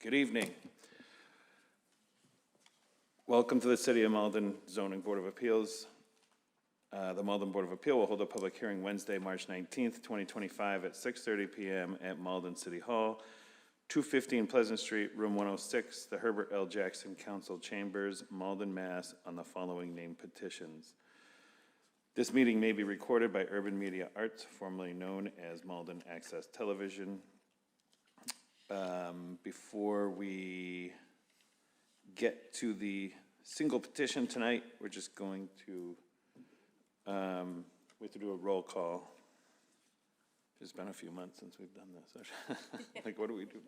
Good evening. Welcome to the City of Malden Zoning Board of Appeals. The Malden Board of Appeal will hold a public hearing Wednesday, March 19th, 2025 at 6:30 p.m. at Malden City Hall, 215 Pleasant Street, room 106, the Herbert L. Jackson Council Chambers, Malden, Mass. On the following named petitions. This meeting may be recorded by Urban Media Arts, formerly known as Malden Access Television. Before we get to the single petition tonight, we're just going to, we have to do a roll call. It's been a few months since we've done this. Like, what do we do?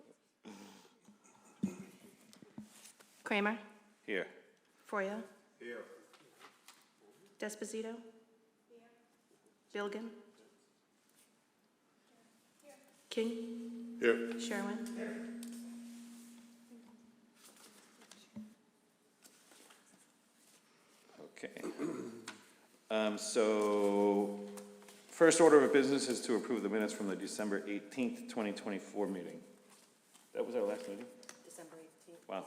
Kramer? Here. Froyo? Here. Desposito? Here. Bilgan? Here. King? Here. Sherwin? Here. Okay. So, first order of business is to approve the minutes from the December 18th, 2024 meeting. That was our last meeting? December 18th. Wow.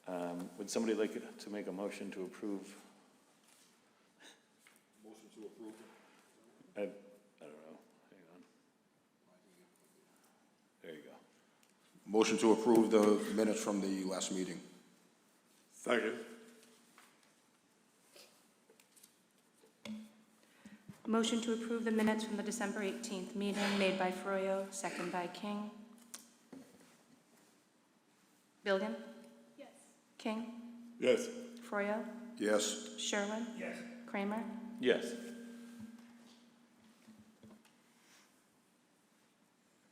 December 18th, yes. Would somebody like to make a motion to approve? Motion to approve. I don't know. Hang on. There you go. Motion to approve the minutes from the last meeting. Second. Motion to approve the minutes from the December 18th meeting made by Froyo, second by King. Bilgan? Yes. King? Yes. Froyo? Yes. Sherwin? Yes. Kramer? Yes.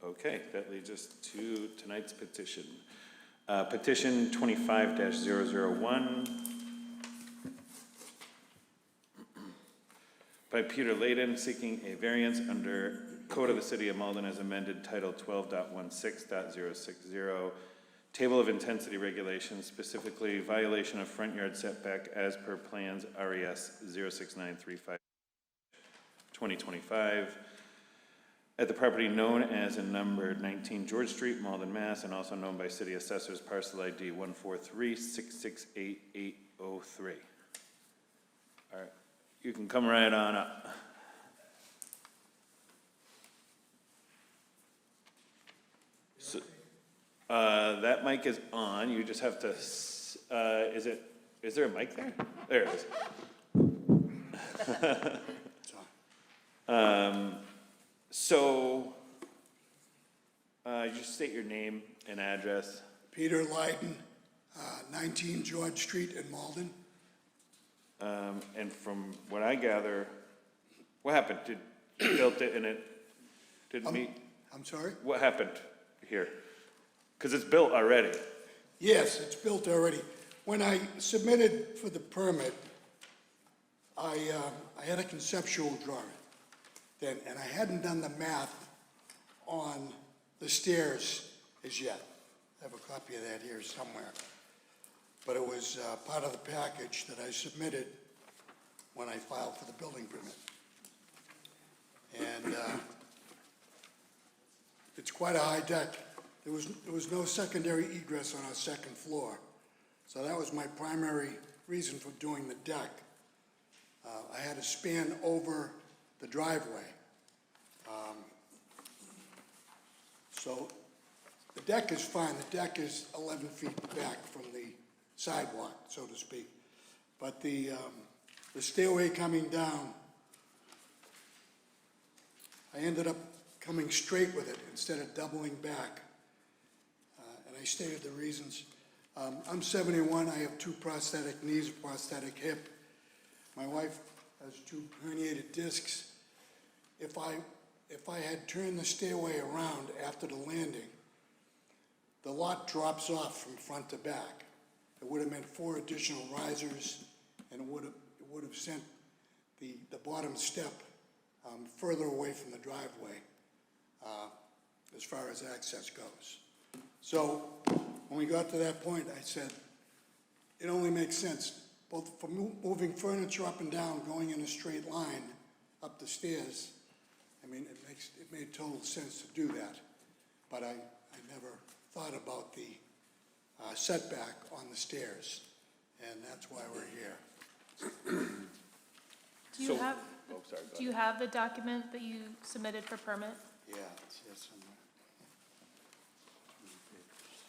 Okay, that leads us to tonight's petition. Petition 25-001 by Peter Layden, seeking a variance under Code of the City of Malden as amended, Title 12.16.060, Table of Intensity Regulations, specifically violation of front yard setback as per plans RES 06935-2025, at the property known as in number 19 George Street, Malden, Mass., and also known by City Assessors Parcel ID 143668803. All right, you can come right on up. So, that mic is on. You just have to. Is there a mic there? There it is. So, just state your name and address. Peter Layden, 19 George Street in Malden. And from what I gather, what happened? You built it and it didn't meet? I'm sorry? What happened here? Because it's built already. Yes, it's built already. When I submitted for the permit, I had a conceptual drawing then, and I hadn't done the math on the stairs as yet. I have a copy of that here somewhere. But it was part of the package that I submitted when I filed for the building permit. And it's quite a high deck. There was no secondary egress on our second floor. So that was my primary reason for doing the deck. I had to span over the driveway. So the deck is fine. The deck is 11 feet back from the sidewalk, so to speak. But the stairway coming down, I ended up coming straight with it instead of doubling back. And I stated the reasons. I'm 71, I have 2 prosthetic knees, a prosthetic hip. My wife has 2 herniated discs. If I had turned the stairway around after the landing, the lot drops off from front to back. It would have meant 4 additional risers, and it would have sent the bottom step further away from the driveway as far as access goes. So when we got to that point, I said, it only makes sense, both for moving furniture up and down, going in a straight line up the stairs. I mean, it made total sense to do that, but I never thought about the setback on the stairs, and that's why we're here. Do you have, Oh, sorry, go do you have the document that you submitted for permit? Yeah, it's here somewhere. Pictures.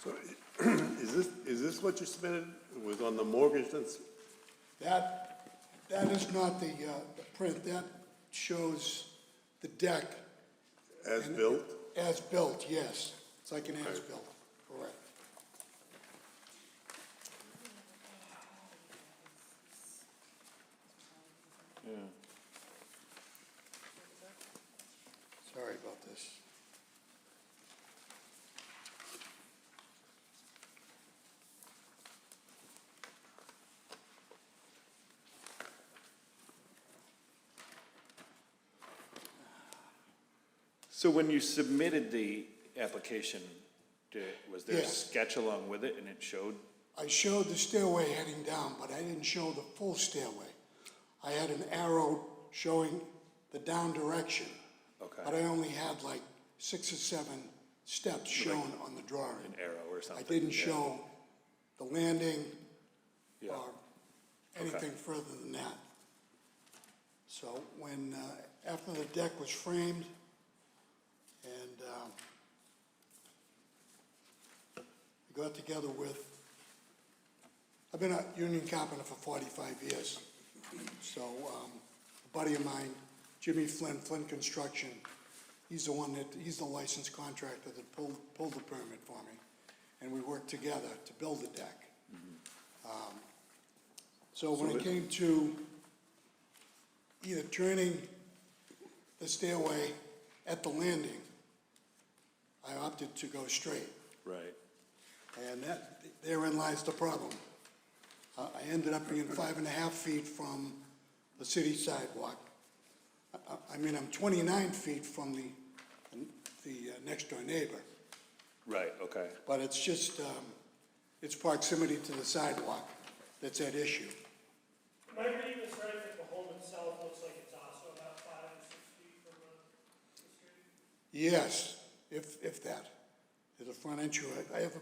So is this what you submitted? It was on the mortgage that's, That is not the print, that shows the deck as built? as built, yes. It's like an as-built, correct. Yeah. Sorry about this. So when you submitted the application, was there a Yes. sketch along with it and it showed? I showed the stairway heading down, but I didn't show the full stairway. I had an arrow showing the down direction, Okay, but I only had like 6 or 7 steps shown on the drawing. an arrow or I something? didn't yeah. show the landing Yeah. or anything further than that. So when, after the deck was framed and I got together with, I've been a union carpenter for 45 years. So a buddy of mine, Jimmy Flynn, Flynn Construction, he's the licensed contractor that pulled the permit for me. And we worked together to build the deck. So when it came to either turning the stairway at the landing, I opted to go straight. Right, And therein lies the problem. I ended up being 5.5 feet from the city sidewalk. I mean, I'm 29 feet from the next door neighbor, right, okay. but it's just, it's proximity to the sidewalk that's at issue. Am I reading this right, that the home itself looks like it's also about 5 or 6 feet from the street? Yes, if that. There's a front entryway. I have a,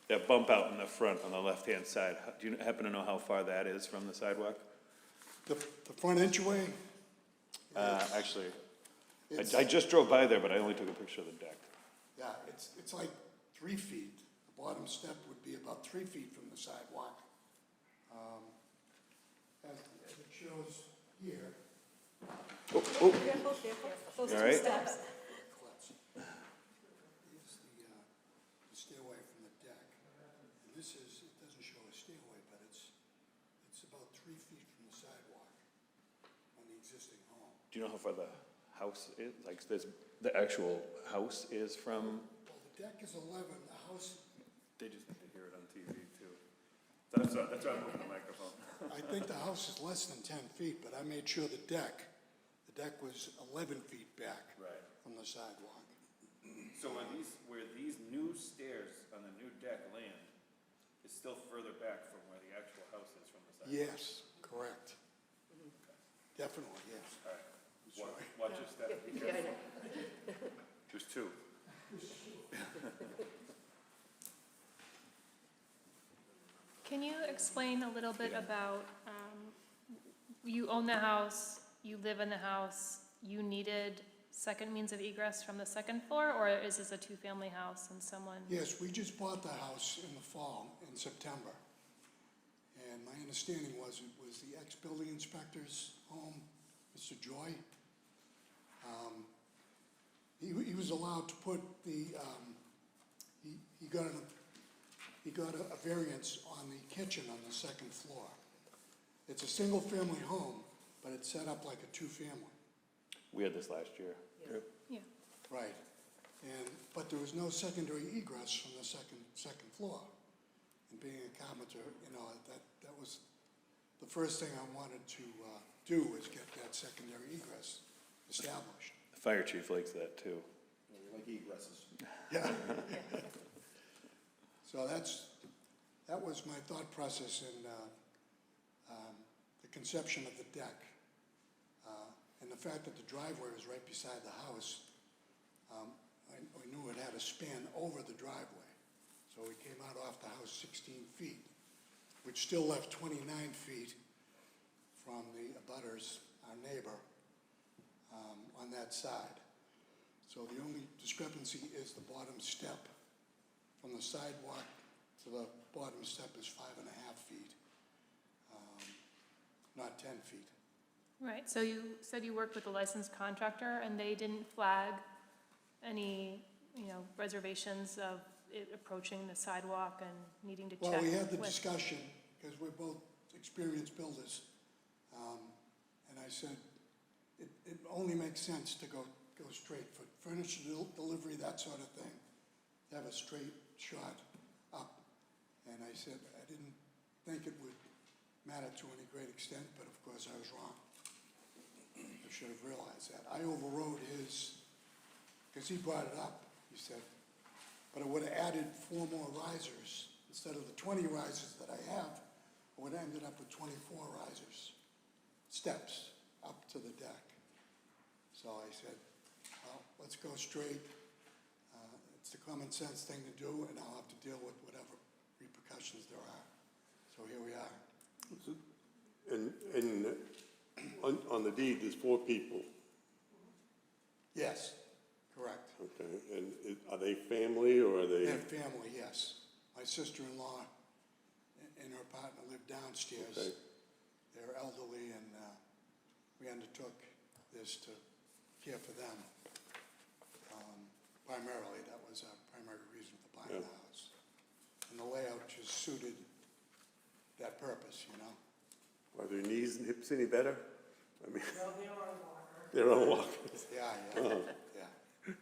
That bump out in the front on the left-hand side, do you happen to know how far that is from the sidewalk? the front entryway, Actually, it's, I just drove by there, but I only took a picture of the deck. yeah, it's like 3 feet. The bottom step would be about 3 feet from the sidewalk. As it shows here, Oh, oh, all right? Here's the stairway from the deck. And this is, it doesn't show a stairway, but it's about 3 feet from the sidewalk on the existing home. Do you know how far the house is, like, the actual house is from? Well, the deck is 11, the house, They just need to hear it on TV too. That's why I'm moving the microphone. I think the house is less than 10 feet, but I made sure the deck was 11 feet back Right. from the sidewalk. So where these new stairs on the new deck land is still further back from where the actual house is from the sidewalk? Yes, correct. Definitely, yes. All right. Sorry. Watch your step, be careful. There's 2. Can you explain a little bit about, you own the house, you live in the house, you needed second means of egress from the second floor, or is this a two-family house and someone? Yes, we just bought the house in the fall, in September. And my understanding was it was the ex-building inspector's home, Mr. Joy. He was allowed to put the, he got a variance on the kitchen on the second floor. It's a single-family home, but it's set up like a two-family. We had this last year. Yeah. Right. But there was no secondary egress from the second floor. And being a carpenter, you know, that was the first thing I wanted to do, was get that secondary egress established. The fire chief likes that too. We like egresses. Yeah. So that was my thought process in the conception of the deck. And the fact that the driveway was right beside the house, I knew it had a span over the driveway. So we came out off the house 16 feet, which still left 29 feet from the abutters, our neighbor, on that side. So the only discrepancy is the bottom step. From the sidewalk to the bottom step is 5.5 feet, not 10 feet. Right, so you said you worked with a licensed contractor and they didn't flag any, reservations of it approaching the sidewalk and needing to check? Well, we had the with- discussion, because we're both experienced builders, and I said, it only makes sense to go straight for furniture delivery, that sort of thing, to have a straight shot up. And I said, I didn't think it would matter to any great extent, but of course I was wrong. I should have realized that. I overrode his, because he brought it up, he said, but it would have added 4 more risers. Instead of the 20 risers that I have, I would have ended up with 24 risers, steps up to the deck. So I said, well, let's go straight. It's the common sense thing to do, and I'll have to deal with whatever repercussions there are. So here we are. And on the deed, there's 4 people, Yes, correct. okay? And are they family or are they? Their family, yes. My sister-in-law and her partner live downstairs. Okay. They're elderly, and we undertook this to care for them. Primarily, that was our primary reason for buying the house. And the layout just suited that purpose, Are their knees and hips any better? I mean. Well, they're on walkers. Yeah, yeah.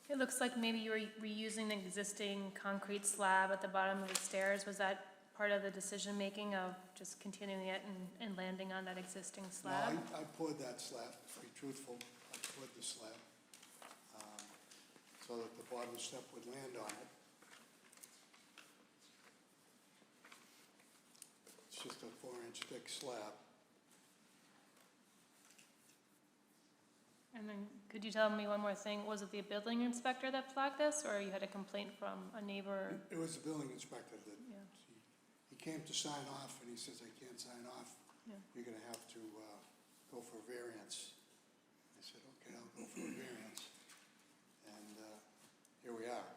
It looks like maybe you were reusing an existing concrete slab at the bottom of the stairs. Was that part of the decision-making of just continuing it and landing on that existing No, slab? I poured that slab, to be truthful. I poured the slab so that the bottom step would land on it. It's just a 4-inch thick slab. And then, could you tell me one more thing? Was it the building inspector that flagged this, or you had a complaint from a neighbor? It was the building inspector that, Yeah. he came to sign off, and he says, I can't sign off. Yeah. You're gonna have to go for a variance. I said, okay, I'll go for a variance. And here we are.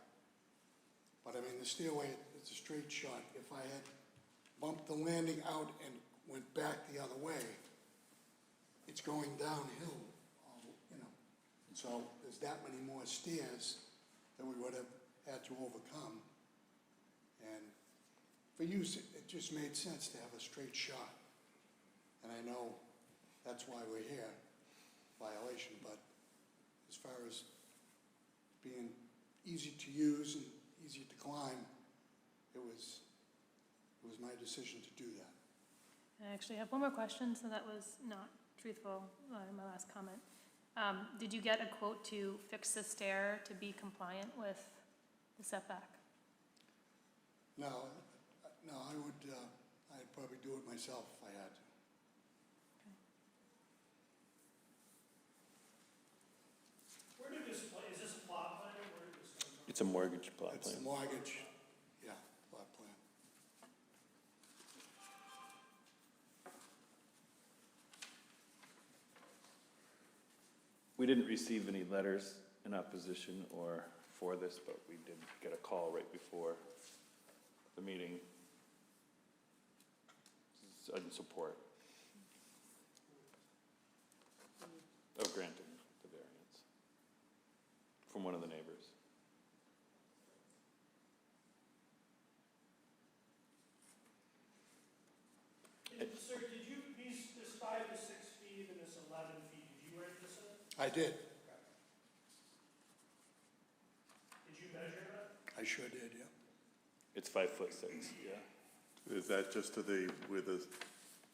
But I mean, the stairway, it's a straight shot. If I had bumped the landing out and went back the other way, it's going downhill, And so there's that many more stairs that we would have had to overcome. And for use, it just made sense to have a straight shot. And I know that's why we're here, violation, but as far as being easy to use and easy to climb, it was my decision to do that. I actually have one more question, so that was not truthful in my last comment. Did you get a quote to fix the stair to be compliant with the setback? No, I'd probably do it myself if I had to. Where did this, is this a plot plan, or where did this come from? It's a mortgage plot It's the plan. mortgage, yeah, plot plan. We didn't receive any letters in opposition or for this, but we did get a call right before the meeting in support of granting the variance from one of the neighbors. Sir, did you, this 5 to 6 feet and this 11 feet, did you write this in? I did. Did you measure that? I sure did, yeah. It's 5'6", yeah. Is that just to the, where the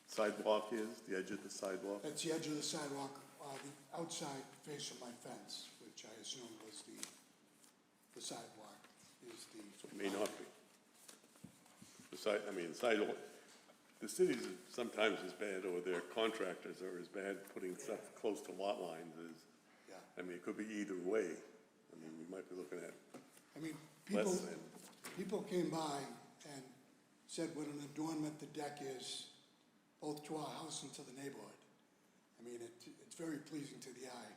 sidewalk is, the edge of the sidewalk? That's the edge of the sidewalk, the outside face of my fence, which I assume was the sidewalk, is the. It may not be. The sidewalk, the cities are sometimes as bad, or their contractors are as bad putting stuff close to lot lines as, Yeah, I mean, it could be either way. I mean, we might be looking at I mean, less than. people came by and said what an adornment the deck is, both to our house and to the neighborhood. I mean, it's very pleasing to the eye,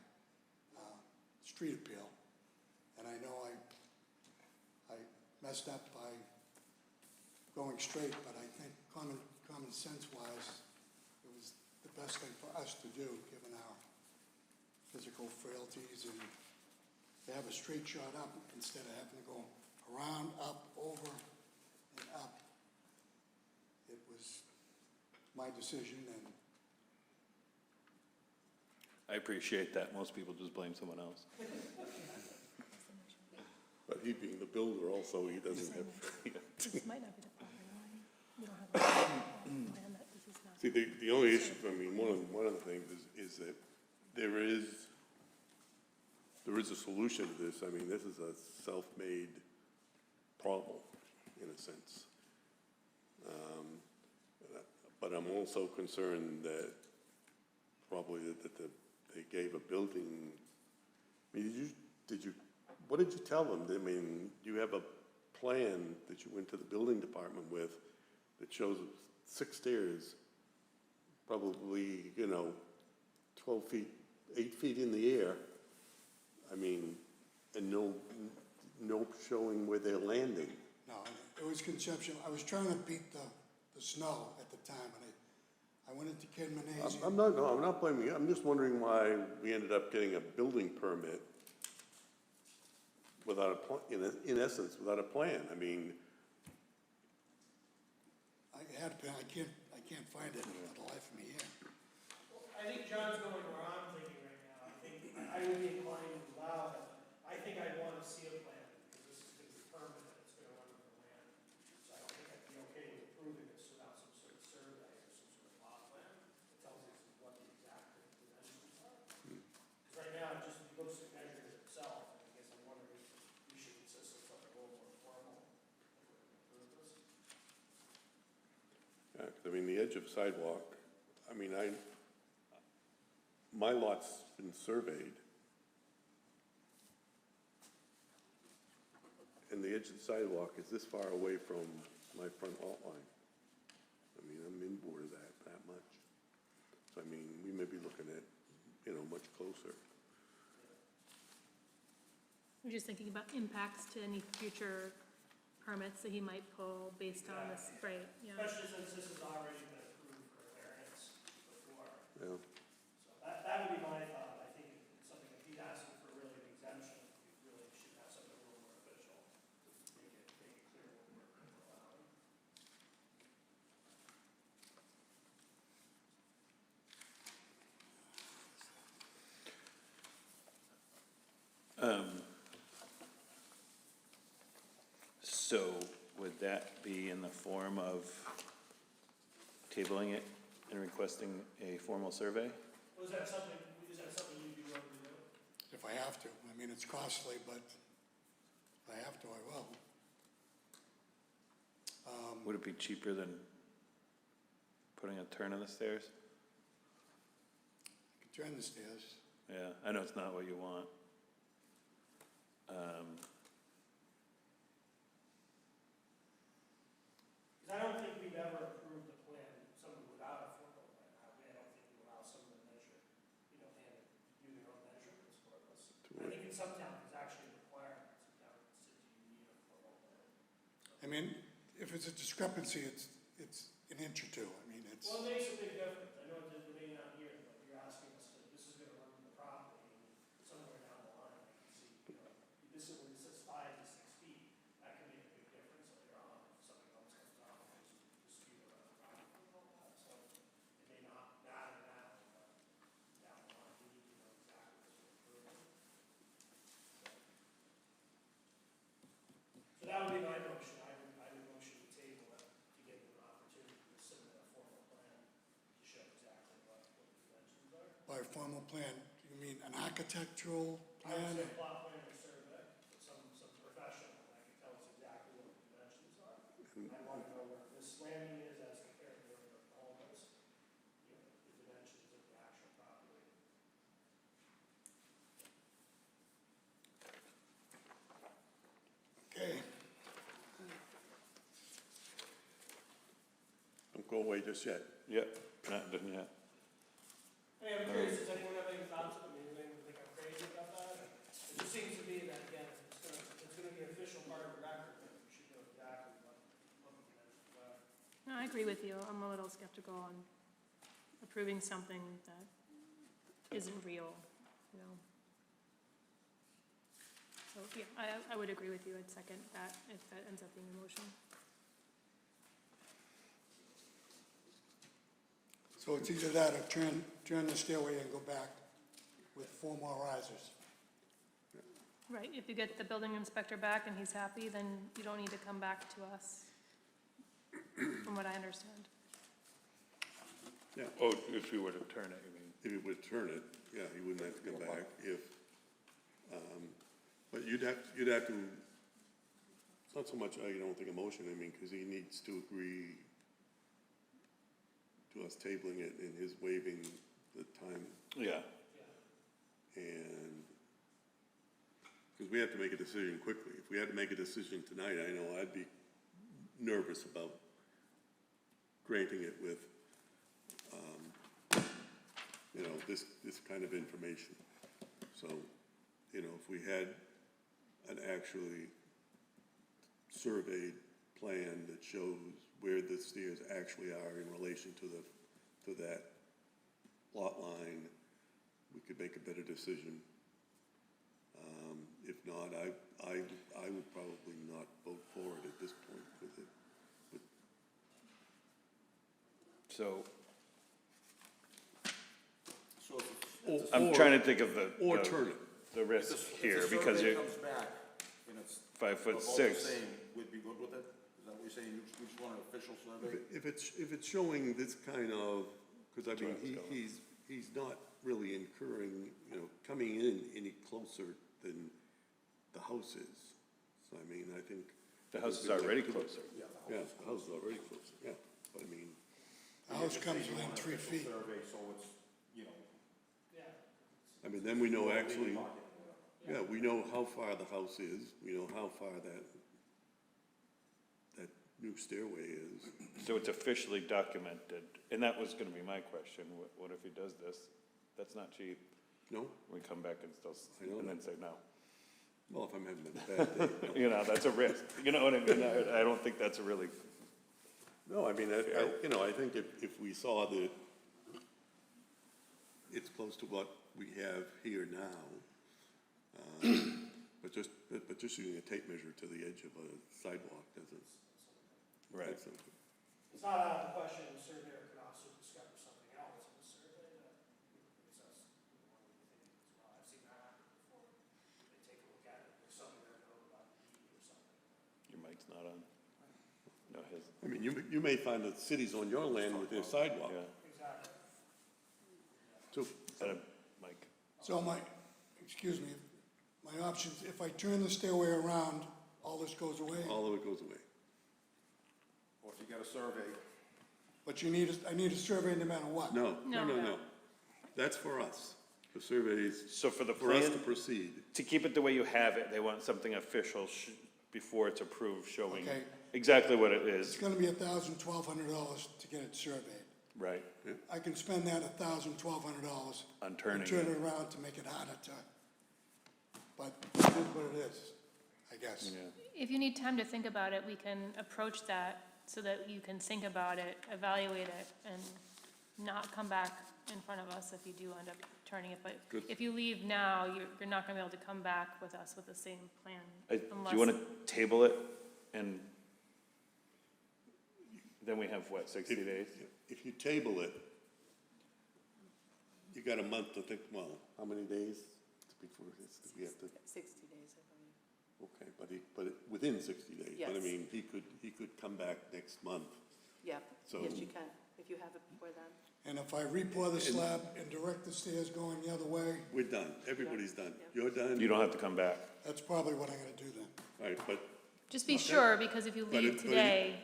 street appeal. And I know I messed up by going straight, but I think common sense wise, it was the best thing for us to do, given our physical frailties, and to have a straight shot up instead of having to go around, up, over, and up. It was my decision, and I appreciate that. Most people just blame someone else. But he being the builder also, he doesn't have, This might not be the proper line. We don't have a plan that this is not. see, the only issue, I mean, one of the things is that there is a solution to this. I mean, this is a self-made problem, in a sense. But I'm also concerned that probably that they gave a building, I mean, what did you tell them? I mean, you have a plan that you went to the building department with that shows 6 stairs, probably, 12 feet, 8 feet in the air. I mean, and no showing where they're landing. no, it was conceptual. I was trying to beat the snow at the time, and I went into Ken Manesi. I'm not blaming you. I'm just wondering why we ended up getting a building permit without in essence, without a plan. I mean, I can't find it for the life of me here. I think John's going where I'm thinking right now. I think I would be inclined to allow it. I think I'd want to see a plan, because this is going to be permanent, it's going to run with the land. So I don't think I'd be okay with approving this without some sort of survey or some sort of plot plan that tells us what the exact dimensions are. Because right now, it just looks at measuring it itself, and I guess I'm wondering if we should insist on something a little more formal if we're going to approve this. yeah, 'cause I mean, the edge of sidewalk, I mean, my lot's been surveyed. And the edge of the sidewalk is this far away from my front lot line. I mean, I'm inboard of that much. So I mean, we may be looking at, much closer. I'm just thinking about impacts to any future permits that he might pull based on this, right, yeah. Especially since this has already been approved for variance before. Yeah. So that would be my thought. I think it's something, if he's asking for really an exemption, we really should have something a little more official to make it clear what we're allowing. So would that be in the form of tabling it and requesting a formal survey? Was that something you'd be willing to do? If I have to. I mean, it's costly, but if I have to, I will. Would it be cheaper than putting a turn in the stairs? I could turn the stairs. Yeah, I know it's not what you want. Because I don't think we've ever approved a plan, someone without a formal plan. I don't think we allow someone to measure, and do their own measurements for us. I think in some towns it's actually a requirement. Some mean, if it's a discrepancy, it's an inch or two. I mean, it's, Well, it makes a big difference. I know it may not here, but you're asking us to, this is gonna run to the property, and somewhere down the line, I can see, you know, this is when it says 5 to 6 feet, that can make a big difference later on, if something else comes down, and there's a dispute around the property and all that, so it may not matter now, but down the line, we need to know exactly what we're doing. So that would be my motion. I would motion to table it to give them an opportunity to submit a formal plan to show exactly what the dimensions are. by formal plan, you mean an architectural I would plan? say plot plan or survey, some professional that can tell us exactly what the dimensions are. I want to know where this landing is as compared to where the home is, you know, the dimensions of the actual property. Okay, Don't go away just yet. Yep, not done yet. Hey, I'm curious, does anyone have any thoughts? I mean, does anyone think I'm crazy about that? It just seems to me that, again, it's gonna be an official part of the record, that we should know exactly what the dimensions are. No, I agree with you. I'm a little skeptical on approving something that isn't real, you know? So, yeah, I would agree with you. I'd second that if that ends up being a motion. so it's either that or turn the stairway and go back with 4 more risers. Right, if you get the building inspector back and he's happy, then you don't need to come back to us, from what I understand. Yeah, Oh, if we were to turn it, you mean? if he would turn it, yeah, he wouldn't have to come back if, but you'd have to, it's not so much, I don't think a motion, I mean, because he needs to agree to us tabling it and his waiving the time, Yeah, and, because we have to make a decision quickly. If we had to make a decision tonight, I know I'd be nervous about granting it with, you know, this kind of information. So, you know, if we had an actually surveyed plan that shows where the stairs actually are in relation to that lot line, we could make a better decision. If not, I would probably not vote for it at this point with it. so So I'm trying to think of Or turn it. the risk here, because If you, the survey comes back and it's 5'6". both the same, we'd be good with it? Is that what you're saying? You just want an official survey? If it's showing this kind of, because I mean, he's not really incurring, you know, coming in any closer than the house is. So I mean, I think. The house is already closer. Yeah, the house is already closer, yeah, but I mean, The house comes within 3 feet. Survey, so it's, you know. I mean, then we know actually, yeah, we know how far the house is, we know how far that new stairway is. So it's officially documented, and that was gonna be my question, what if he does this? That's not cheap. No? We come back and still, I know and that. then say no. Well, if I'm having a bad day, no. You know, that's a risk, you know what I mean? I don't think that's a really, No, I mean, you know, I think if we saw that it's close to what we have here now, but just using a tape measure to the edge of a sidewalk doesn't. right. that's something. It's not out of the question, the surveyor could also discover something else in the survey that makes us, one of the things as well. I've seen that happen before. They take a look at it, there's something they're known about the deed or something. Your mic's not on. No, his, I mean, you may find that cities on your land with their sidewalk yeah. Exactly. too. Is that a mic? So excuse me, my options, if I turn the stairway around, all this goes away? All of it goes away. Or if you get a survey, But I need a survey no matter what? No. No. That's for us. The surveys, So for the for us plan, to proceed. to keep it the way you have it, they want something official before it's approved, showing Okay. exactly what it It's is, gonna be $1,000-$1,200 to get it surveyed. right? I can spend that $1,000-$1,200. On turning And turn it. it around to make it harder to, but it is what it is. I guess. If you need time to think about it, we can approach that so that you can think about it, evaluate it, and not come back in front of us if you do end up turning it. But if you leave now, you're not gonna be able to come back with us with the same plan Do unless. you want to table it and then we have, what, 60 days? If you table it, you got a month to think, well, how many days before this, we have to, 60 days, I believe. okay, but within 60 days. But I Yes. mean, he could come back next month. Yeah, So- yes, you can, if you have it before then. And if I re-pour the slab and direct the stairs going the other way, We're done, everybody's done. Yeah. You're done? You don't have to come back. that's probably what I'm gonna do then. Right, but Just be sure, because if you But leave it- today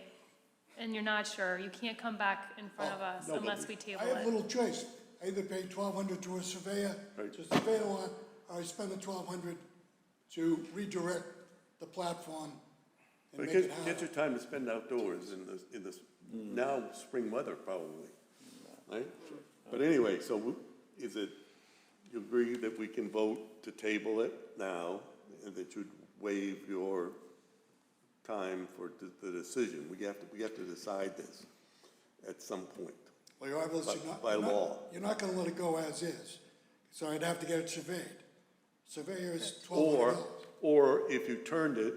and you're not sure, you can't come back in front of us no, but unless we table I have it. little choice. I either pay $1,200 to a surveyor, Right. to survey the lot, or I spend the $1,200 to redirect the platform and but make it get harder. your time to spend outdoors in this now spring weather probably, right? But anyway, so is it, you agree that we can vote to table it now and that you'd waive your time for the decision? We have to decide this at some point. Well, you're obviously not. By you're not- law. You're not gonna let it go as is, so I'd have to get it surveyed. Surveyor is $1,200. Or if you turned it,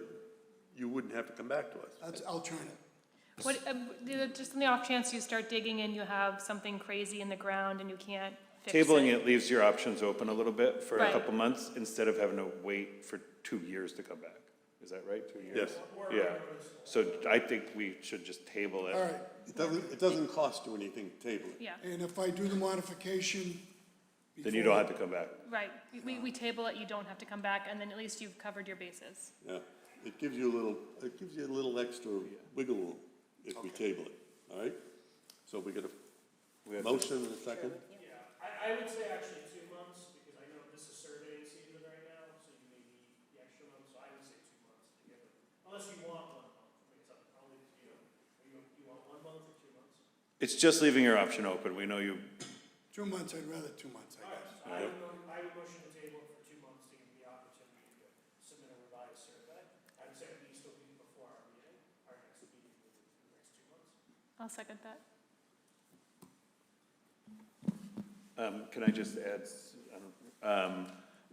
you wouldn't have to come back to us. I'll turn it. What, just on the off chance you start digging and you have something crazy in the ground and you can't fix it. Tabling it leaves your options open a little bit for a Right. couple months instead of having to wait for 2 years to come back. Is that right? 2 years? Yes. Yeah. So I think we should just table it. All right, It doesn't cost you anything to table it. Yeah, and if I do the modification Then you don't have to come back. right. We table it, you don't have to come back, and then at least you've covered your bases. Yeah, it gives you a little extra wiggle room if we table it, all right? So we get We a have motion and a second? Yeah, I would say actually 2 months, because I know this is surveying season right now, so you may need the extra month, so I would say 2 months to get it. Unless you want 1 month, I mean, it's up, I'll leave it to you. You want 1 month or 2 months? It's just leaving your option open. We know you, 2 months, I'd rather 2 months, I guess. I would motion to table it for 2 months to give you the opportunity to submit a revised survey. I'd say at least a week before our meeting, our next meeting will be the next 2 months. I'll second that. can I just add,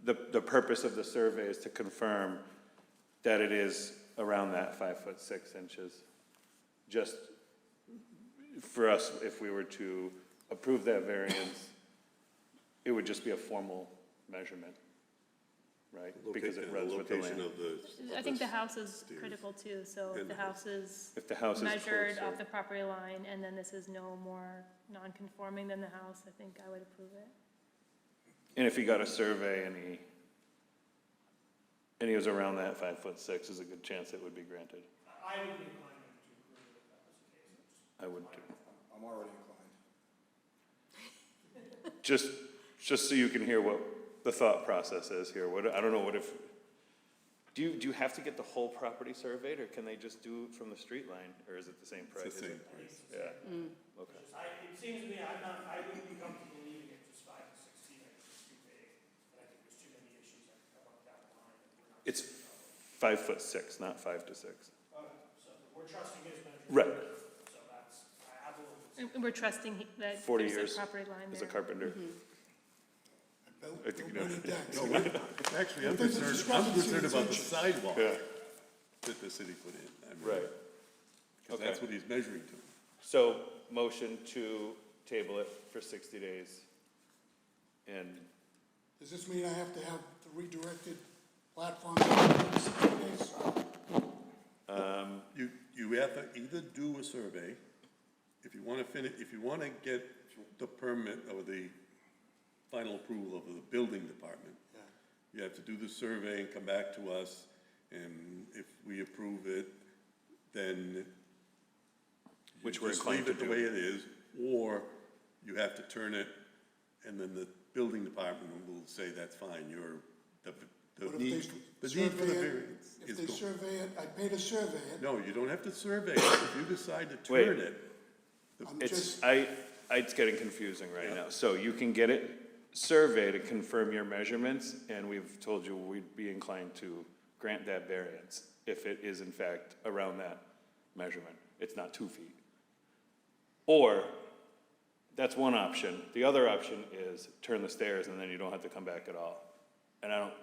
the purpose of the survey is to confirm that it is around that 5'6" Just for us, if we were to approve that variance, it would just be a formal measurement, right? Because it runs with the Location land. of the. I think the house is critical too, so if And- the house is If the house is measured off closer. the property line, and then this is no more non-conforming than the house, I think I would approve it. And if he got a survey and he was around that 5'6", there's a good chance it would be granted. I would be inclined to approve it if that was the case. I would too. I'm already inclined. Just so you can hear what the thought process is here. I don't know what if, do you have to get the whole property surveyed, or can they just do it from the street line, or is it the same price? It's the same price. Yeah, okay. It seems to me, I wouldn't be comfortable leaving it just 5 to 6 feet, I think it's too big, and I think there's too many issues that could come up down the line. that we're not It's seeing. 5'6", not 5 to 6. Okay, so we're trusting his measurement. Right. So that's, I have a little. And we're trusting that 40 there's years a property line as a there. carpenter. Built I think many you decks. Actually, If there's a discrepancy, about the it's sidewalk Yeah, that the city put in. I mean, right. 'cause that's what he's measuring to. So, motion to table it for 60 days. And Does this mean I have to have the redirected platform in 60 days? You have to either do a survey, if you wanna if you wanna get the permit or the final approval of the building department, Yeah. you have to do the survey and come back to us, and if we approve it, then Which you we're just inclined leave to it the way do. it is, or you have to turn it, and then the building department will say, that's fine, the What if need, they the need for the survey it? variance If is they gone. survey it, I pay to survey it. No, you don't have to survey it, if you decide to Wait. turn it, I'm It's, just, it's getting confusing right Yeah. now. So you can get it surveyed to confirm your measurements, and we've told you we'd be inclined to grant that variance if it is in fact around that measurement. It's not 2 feet. Or, that's one option. The other option is turn the stairs and then you don't have to come back at all. And I don't,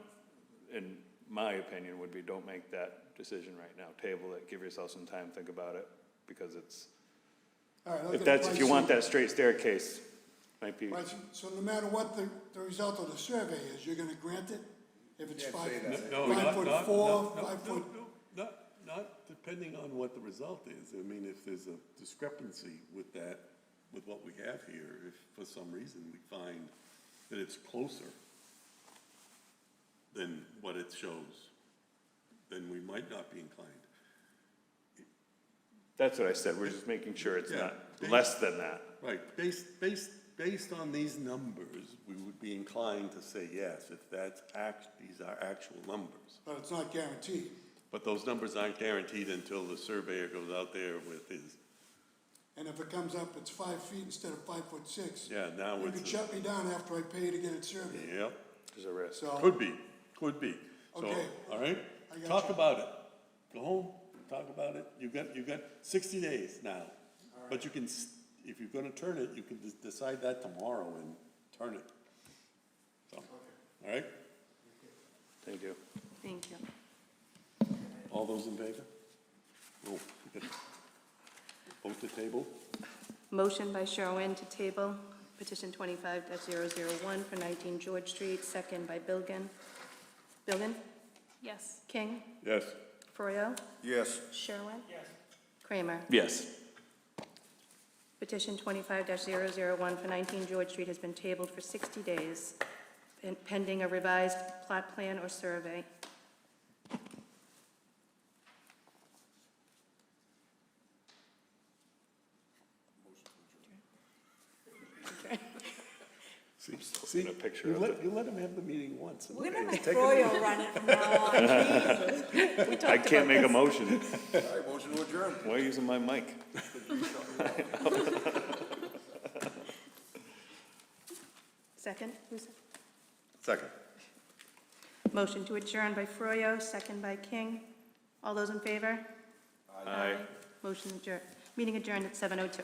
in my opinion, would be don't make that decision right now. Table it, give yourself some time, think about it, because it's, All right, I'll if get a that's, if price you want sheet. that straight staircase, might be, Right, so no matter what the result of the survey is, you're gonna grant it? If it's No, 5 not- foot not- 4, no, no, 5 foot, no, not depending on what the result is. I mean, if there's a discrepancy with that, with what we have here, if for some reason we find that it's closer than what it shows, then we might not be inclined. that's what I said, we're just making sure it's Yeah. not less than that. Right, based on these numbers, we would be inclined to say yes, if these are actual numbers. but it's not guaranteed. But those numbers aren't guaranteed until the surveyor goes out there with his, And if it comes up, it's 5 feet instead of 5 foot 6. yeah, now You it's, can shut me down after I pay to get it surveyed. yep, There's a risk. So, could be. So, Okay. all right, I got talk you. about it. Go home, talk about it. You got 60 days now. But you can, if you're gonna turn it, you can decide that tomorrow and turn it. So, all right, Thank you. Thank you. all those in favor? Oh, we got vote to table? Motion by Sherwin to table petition 25-001 for 19 George Street, second by Bilgan. Bilgan? Yes. King? Yes. Froyo? Yes. Sherwin? Kramer? Yes. Petition 25-001 for 19 George Street has been tabled for 60 days, pending a revised plot plan or survey. See, a picture you of let him have the meeting once. We're gonna Take make it Froyo run it from now on, Jesus. I can't make a motion. All right, motion to adjourn. Why are you using my mic? Second? Who's Second. Motion to adjourn by Froyo, second by King. All those in favor? Aye. Motion adjourned. Meeting adjourned at 7:02.